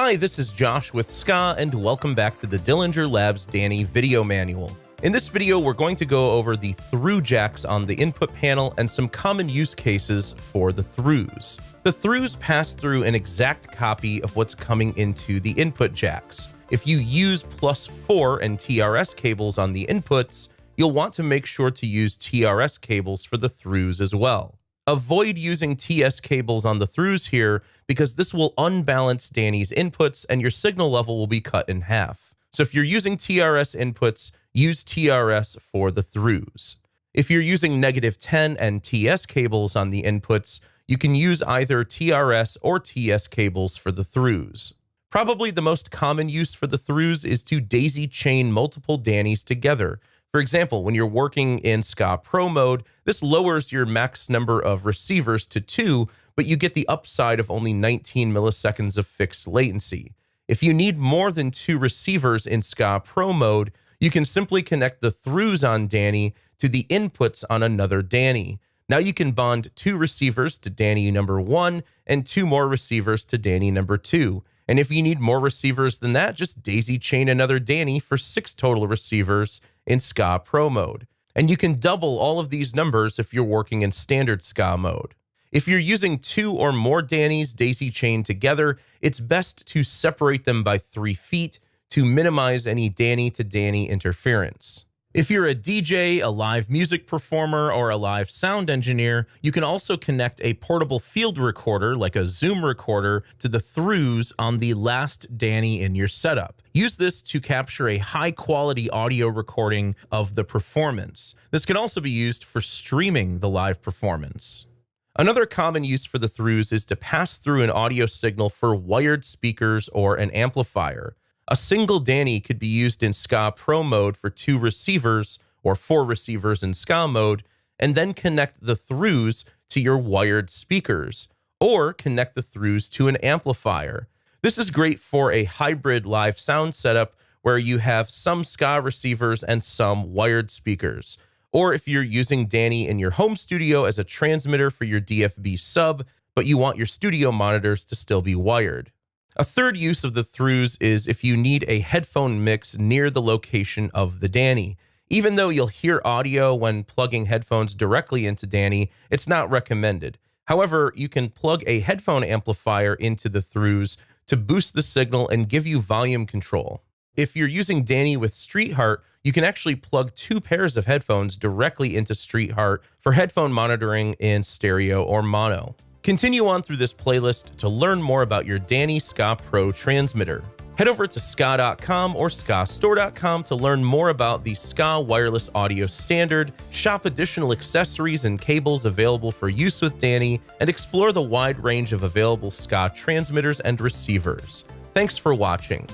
Hi, this is Josh with Skaa, and welcome back to the Dillinger Labs Dani video manual. In this video, we're going to go over the through jacks on the input panel and some common use cases for the throughs. The throughs pass through an exact copy of what's coming into the input jacks. If you use +4 and TRS cables on the inputs, you'll want to make sure to use TRS cables for the throughs as well. Avoid using TS cables on the throughs here because this will unbalance Dani's inputs and your signal level will be cut in half. So if you're using TRS inputs, use TRS for the throughs. If you're using -10 and TS cables on the inputs, you can use either TRS or TS cables for the throughs. Probably the most common use for the throughs is to daisy chain multiple Danis together. For example, when you're working in Skaa Pro mode, this lowers your max number of receivers to 2, but you get the upside of only 19 milliseconds of fixed latency. If you need more than 2 receivers in Skaa Pro mode, you can simply connect the throughs on Dani to the inputs on another Dani. Now you can bond 2 receivers to Dani number 1 and 2 more receivers to Dani number 2. And if you need more receivers than that, just daisy chain another Dani for 6 total receivers in Skaa Pro mode. And you can double all of these numbers if you're working in standard Skaa mode. If you're using 2 or more Danis daisy chained together, it's best to separate them by 3 feet to minimize any Dani to Dani interference. If you're a DJ, a live music performer, or a live sound engineer, you can also connect a portable field recorder, like a Zoom recorder, to the throughs on the last Dani in your setup. Use this to capture a high-quality audio recording of the performance. This can also be used for streaming the live performance. Another common use for the throughs is to pass through an audio signal for wired speakers or an amplifier. A single Dani could be used in Skaa Pro mode for 2 receivers or 4 receivers in Skaa mode, and then connect the throughs to your wired speakers, or connect the throughs to an amplifier. This is great for a hybrid live sound setup where you have some Skaa receivers and some wired speakers. Or if you're using Dani in your home studio as a transmitter for your DFB sub, but you want your studio monitors to still be wired. A third use of the throughs is if you need a headphone mix near the location of the Dani. Even though you'll hear audio when plugging headphones directly into Dani, it's not recommended. However, you can plug a headphone amplifier into the throughs to boost the signal and give you volume control. If you're using Dani with StreetHeart, you can actually plug 2 pairs of headphones directly into StreetHeart for headphone monitoring in stereo or mono. Continue on through this playlist to learn more about your Dani Skaa Pro transmitter. Head over to skaa.com or skaastore.com to learn more about the Skaa wireless audio standard, shop additional accessories and cables available for use with Dani, and explore the wide range of available Skaa transmitters and receivers. Thanks for watching.